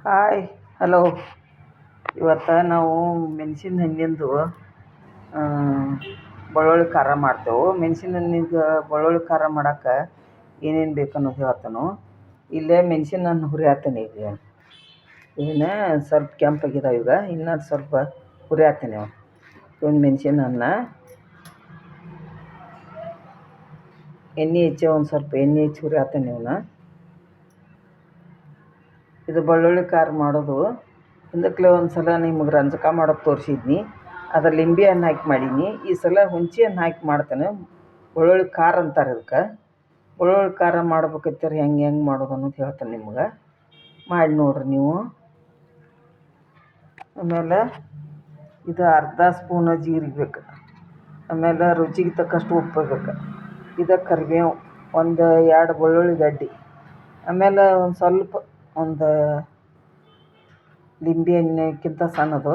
Hi, hello. ಇವತ್ತು ನಾವು ಮೆಣಸಿನ ಹಣ್ಣಿಂದು ಬೆಳ್ಳುಳ್ಳಿ ಖಾರ ಮಾಡ್ತೇವೆ. ಮೆಣಸಿನ ಹಣ್ಣಿಗೆ ಬೆಳ್ಳುಳ್ಳಿ ಖಾರ ಮಾಡೋಕೆ ಏನೇನು ಬೇಕು ಅನ್ನೋದು ಹೇಳ್ತಾನು. ಇಲ್ಲೇ ಮೆಣಸಿನ ಹಣ್ಣು ಹುರಿಯಾತೀನಿ. ಈಗ ಇವನ್ನ ಸ್ವಲ್ಪ ಕೆಂಪಾಗಿದ್ದಾವೆ. ಈಗ ಇನ್ನೂ ಸ್ವಲ್ಪ ಹುರಿಯಾತೀನಿ. ಇವನ್ ಮೆಣಸಿನ ಹಣ್ಣ ಎಣ್ಣೆ ಹೆಚ್ಚಿ ಒಂದು ಸ್ವಲ್ಪ ಎಣ್ಣೆ ಹೆಚ್ಚಿ ಹುರಿಯಾತೀನಿ. ಇವನ್ನ ಇದು ಬೆಳ್ಳುಳ್ಳಿ ಖಾರ ಮಾಡೋದು. ಹಿಂದಕ್ಕೆ ಒಂದು ಸಲ ನಿಮಗೆ ರಂಜಕ ಮಾಡೋದು ತೋರಿಸಿದ್ನಿ. ಅದ್ರ ಲಿಂಬೆ ಹಣ್ಣು ಹಾಕಿ ಮಾಡೀನಿ. ಈ ಸಲ ಹುಣಸೆ ಹಣ್ಣು ಹಾಕಿ ಮಾಡ್ತೇನೆ. ಬೆಳ್ಳುಳ್ಳಿ ಖಾರ ಅಂತಾರೆ ಇದಕ್ಕೆ. ಬೆಳ್ಳುಳ್ಳಿ ಖಾರ ಮಾಡ್ಬೇಕಂತಾರೆ ಹೆಂಗೆ ಮಾಡೋದು ಅನ್ನೋದು ಹೇಳ್ತೇನೆ ನಿಮ್ಗೆ. ಮಾಡಿ ನೋಡಿರಿ ನೀವು. ಆಮೇಲೆ ಇದು ಅರ್ಧ ಸ್ಪೂನ್ ಜೀರಿಗೆ ಬೇಕು. ಆಮೇಲೆ ರುಚಿಗೆ ತಕ್ಕಷ್ಟು ಉಪ್ಪು ಬೇಕು. ಇದು ಕರಿಬೇವು, ಒಂದು 2 ಬೆಳ್ಳುಳ್ಳಿ ಗಡ್ಡೆ. ಆಮೇಲೆ ಒಂದು ಸ್ವಲ್ಪ ಒಂದು ಲಿಂಬೆ ಹಣ್ಣಿಕ್ಕಿಂತ ಸಣ್ಣದು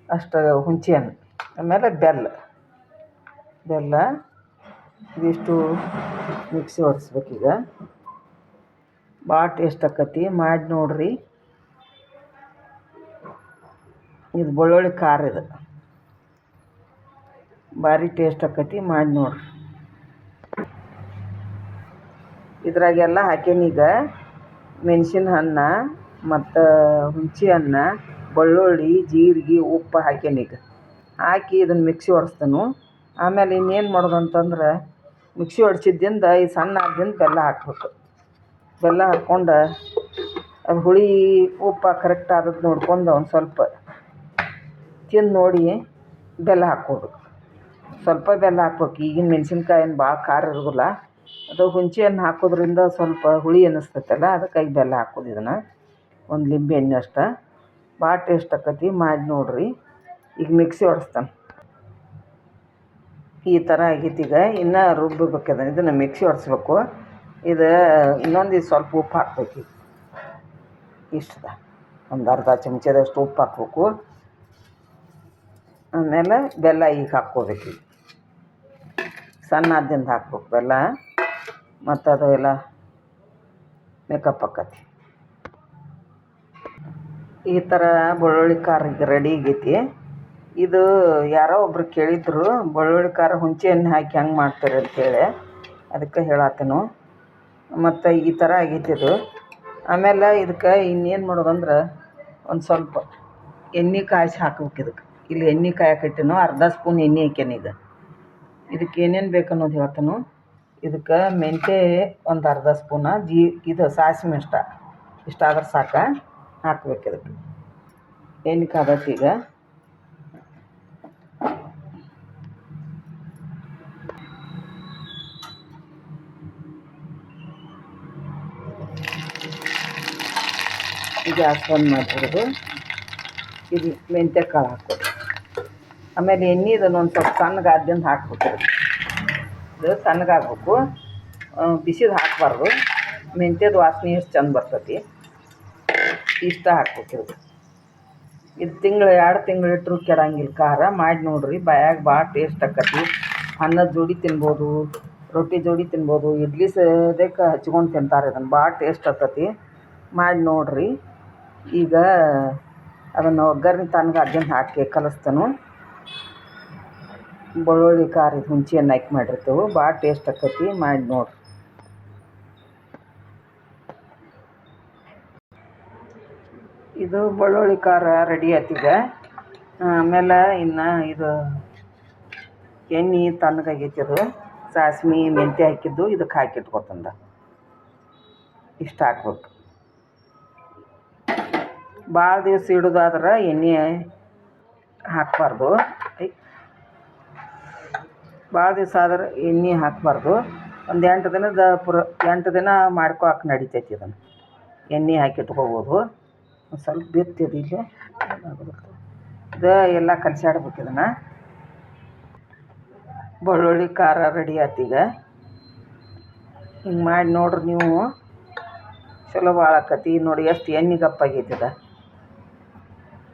ಅಷ್ಟು ಹುಣಸೆ ಹಣ್ಣು. ಆಮೇಲೆ ಬೆಲ್ಲ ಇದಿಷ್ಟು ಮಿಕ್ಸಿ ಹೊಡಿಸ್ಬೇಕೀಗ. ಭಾಳ ಟೇಸ್ಟ್ ಆಕತಿ. ಮಾಡಿ ನೋಡಿರಿ. ಇದು ಬೆಳ್ಳುಳ್ಳಿ ಖಾರ, ಇದು ಭಾರಿ ಟೇಸ್ಟ್ ಆಕತಿ. ಮಾಡಿ ನೋಡಿರಿ. ಇದ್ರಾಗೆಲ್ಲ ಹಾಕೇನೀಗ ಮೆಣಸಿನ ಹಣ್ಣು ಮತ್ತು ಹುಣಸೆ ಹಣ್ಣು, ಬೆಳ್ಳುಳ್ಳಿ, ಜೀರಿಗೆ, ಉಪ್ಪು ಹಾಕೇನೀಗ. ಹಾಕಿ ಇದನ್ನು ಮಿಕ್ಸಿ ಹೊಡೆಸ್ತಾನು. ಆಮೇಲೆ ಇನ್ನೇನು ಮಾಡೋದು ಅಂತಂದ್ರೆ ಮಿಕ್ಸಿ ಹೊಡ್ಸಿದ್ದಿಂದ ಈ ಸಣ್ಣ ಆದ್ದಿಂದ ಬೆಲ್ಲ ಹಾಕ್ಬೇಕು. ಬೆಲ್ಲ ಹಾಕ್ಕೊಂಡು ಅದು ಹುಳಿ ಉಪ್ಪು ಕರೆಕ್ಟ್ ಆದದ್ದು ನೋಡ್ಕೊಂಡು ಒಂದು ಸ್ವಲ್ಪ ತಿಂದು ನೋಡಿ ಬೆಲ್ಲ ಹಾಕ್ಕೋಬೇಕು. ಸ್ವಲ್ಪ ಬೆಲ್ಲ ಹಾಕ್ಬೇಕು. ಈಗಿನ ಮೆಣಸಿನ್ಕಾಯಿ ಭಾಳ ಖಾರ ಇರೋದಿಲ್ಲ. ಅದು ಹುಣಸೆ ಹಣ್ಣು ಹಾಕೋದ್ರಿಂದ ಸ್ವಲ್ಪ ಹುಳಿ ಅನ್ನಿಸ್ತೈತಲ್ಲ, ಅದಕ್ಕಾಗಿ ಬೆಲ್ಲ ಹಾಕೋದು. ಇದನ್ನು ಒಂದು ಲಿಂಬೆ ಹಣ್ಣು ಅಷ್ಟು. ಭಾಳ ಟೇಸ್ಟ್ ಆಕತಿ. ಮಾಡಿ ನೋಡಿರಿ. ಈಗ ಮಿಕ್ಸಿ ಹೊಡೆಸ್ತಾನೆ. ಈ ಥರ ಆಗೈತಿ. ಈಗ ಇನ್ನೂ ರುಬ್ಬಬೇಕದ. ಇದನ್ನು ಮಿಕ್ಸಿ ಹೊಡೆಸ್ಬೇಕು. ಇದು ಇನ್ನೊಂದು ಸ್ವಲ್ಪ ಉಪ್ಪು ಹಾಕ್ಬೇಕು. ಇಷ್ಟದ ಒಂದು ಅರ್ಧ ಚಮಚದಷ್ಟು ಉಪ್ಪು ಹಾಕ್ಬೇಕು. ಆಮೇಲೆ ಬೆಲ್ಲ ಈಗ ಹಾಕ್ಕೋಬೇಕು. ಸಣ್ಣ ಆದ್ದಿಂದ ಹಾಕ್ಬೇಕು ಬೆಲ್ಲ. ಮತ್ತು ಅದು ಎಲ್ಲ ಮೇಕಪ್ ಆಕತಿ. ಈ ಥರ ಬೆಳ್ಳುಳ್ಳಿ ಖಾರ ಈಗ ರೆಡಿ ಆಗೈತಿ. ಇದು ಯಾರೋ ಒಬ್ರು ಕೇಳಿದ್ರು, ಬೆಳ್ಳುಳ್ಳಿ ಖಾರ ಹುಣಸೆ ಹಣ್ಣು ಹಾಕಿ ಹೆಂಗೆ ಮಾಡ್ತಾರೆ ಅಂತೇಳಿ. ಅದಕ್ಕೆ ಹೇಳತ್ತೇನು. ಮತ್ತು ಈ ಥರ ಆಗೈತಿ ಇದು. ಆಮೇಲೆ ಇದಕ್ಕೆ ಇನ್ನೇನು ಮಾಡೋದಂದ್ರೆ ಒಂದು ಸ್ವಲ್ಪ ಎಣ್ಣೆ ಕಾಯಿಸಿ ಹಾಕ್ಬೇಕು. ಇದಕ್ಕೆ ಇಲ್ಲಿ ಎಣ್ಣೆ ಕಾಯಕಟ್ಟಿನೂ ಅರ್ಧ ಸ್ಪೂನ್ ಎಣ್ಣೆ ಹಾಕ್ಯಾನೀಗ. ಇದಕ್ಕೆ ಏನೇನು ಬೇಕು ಅನ್ನೋದು ಹೇಳ್ತಾನು. ಇದಕ್ಕೆ ಮೆಂತ್ಯ ಒಂದು ಅರ್ಧ ಸ್ಪೂನ, ಇದು ಸಾಸಿವೆ ಇಷ್ಟಾದ್ರೆ ಸಾಕು. ಹಾಕ್ಬೇಕು. ಇದಕ್ಕೆ ಎಣ್ಣೆ ಕಾದೈತಿ ಈಗ. ಗ್ಯಾಸ್ ಬಂದ್ ಮಾಡಿಬಿಡೋದು. ಇದು ಮೆಂತ್ಯ ಕಾಳು ಹಾಕೋದು. ಆಮೇಲೆ ಎಣ್ಣೆ ಇದನ್ನು ಒಂದು ಸ್ವಲ್ಪ ಸಣ್ಣಗಾದ್ದಿಂದ ಹಾಕ್ಬೇಕು. ಇದು ಸಣ್ಣಗಾಗಬೇಕು, ಬಿಸಿದು ಹಾಕಬಾರ್ದು. ಮೆಂತ್ಯದ ವಾಸನೆ ಎಷ್ಟು ಚಂದ ಬರ್ತೈತಿ. ಇಷ್ಟ ಹಾಕ್ಬೇಕು. ಇದು 2 ತಿಂಗಳು ಇಟ್ಟರು ಕೆಡಂಗಿಲ್ಲ ಖಾರ. ಮಾಡಿ ನೋಡಿರಿ. ಬಾಯಾಗ ಭಾಳ ಟೇಸ್ಟ್ ಆಕತಿ. ಅನ್ನದ ಜೋಡಿ ತಿನ್ಬೋದು, ರೊಟ್ಟಿ ಜೋಡಿ ತಿನ್ಬೋದು, ಇಡ್ಲಿ ಸದ್ಯಕ್ಕೆ ಹಚ್ಕೊಂಡು ತಿಂತಾರೆ. ಇದನ್ನು ಭಾಳ ಟೇಸ್ಟ್ ಆಕತಿ. ಮಾಡಿ ನೋಡಿರಿ. ಈಗ ಅದನ್ನು ಒಗ್ಗರಣೆ ತನಕ ಅದನ್ನು ಹಾಕಿ ಕಲಿಸ್ತಾನು. ಬೆಳ್ಳುಳ್ಳಿ ಖಾರ ಇದು ಹುಣಸೆ ಹಣ್ಣು ಹಾಕಿ ಮಾಡಿರ್ತೇವೆ. ಭಾಳ ಟೇಸ್ಟ್ ಆಕತಿ. ಮಾಡಿ ನೋಡಿರಿ. ಇದು ಬೆಳ್ಳುಳ್ಳಿ ಖಾರ ರೆಡಿ ಆಯ್ತೀಗ. ಆಮೇಲೆ ಇನ್ನು ಇದು ಎಣ್ಣೆ ತಣ್ಣಗಾಗೈತಿ. ಅದು ಸಾಸ್ವೆ ಮೆಂತ್ಯ ಹಾಕಿದ್ದು ಇದಕ್ಕೆ ಹಾಕಿಟ್ಕೊತಂದ. ಇಷ್ಟು ಹಾಕ್ಬೇಕು. ಭಾಳ ದಿವಸ ಇಡೋದಾದ್ರೆ ಎಣ್ಣೆ ಹಾಕಬಾರ್ದು. ಭಾಳ ದಿವಸ ಆದ್ರೆ ಎಣ್ಣೆ ಹಾಕಬಾರ್ದು. ಒಂದು 8 ದಿನ ಮಾಡ್ಕೊಳಕ್ಕೆ ನಡಿತೈತಿ. ಇದನ್ನು ಎಣ್ಣೆ ಹಾಕಿಟ್ಕೋಬೋದು. ಒಂದು ಸ್ವಲ್ಪ ಬಿತ್ತಿದ್ದು ಇಲ್ಲೇ ಇದು ಎಲ್ಲ ಕಲಸಾಡ್ಬೇಕು. ಇದನ್ನು ಬೆಳ್ಳುಳ್ಳಿ ಖಾರ ರೆಡಿ ಆಯ್ತೀಗ. ಹಿಂಗೆ ಮಾಡಿ ನೋಡ್ರಿ ನೀವು. ಚಲೋ ಭಾಳ ಆಕತಿ. ನೋಡಿ ಎಷ್ಟು ಎಣ್ಣೆ ಗಪ್ಪಾಗೈತಿದ.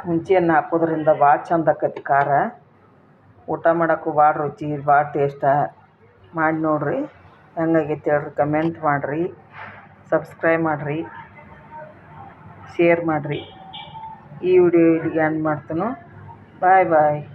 ಹುಣಸೆ ಹಣ್ಣು ಹಾಕೋದ್ರಿಂದ ಭಾಳ ಚಂದ ಆಕತಿ ಖಾರ. ಊಟ ಮಾಡೋಕ್ಕೂ ಭಾಳ ರುಚಿ, ಭಾಳ ಟೇಸ್ಟ. ಮಾಡಿ ನೋಡಿರಿ. ಹೆಂಗಾಗೈತಿ ಹೇಳ್ರಿ. ಕಮೆಂಟ್ ಮಾಡಿರಿ, ಸಬ್ಸ್ಕ್ರೈಬ್ ಮಾಡಿರಿ. ಶೇರ್ ಮಾಡಿರಿ. ಈ ವಿಡಿಯೋ ಇಲ್ಲಿಗೆ ಎಂಡ್ ಮಾಡ್ತೇನೆ. ಬಾಯ್ ಬಾಯ್.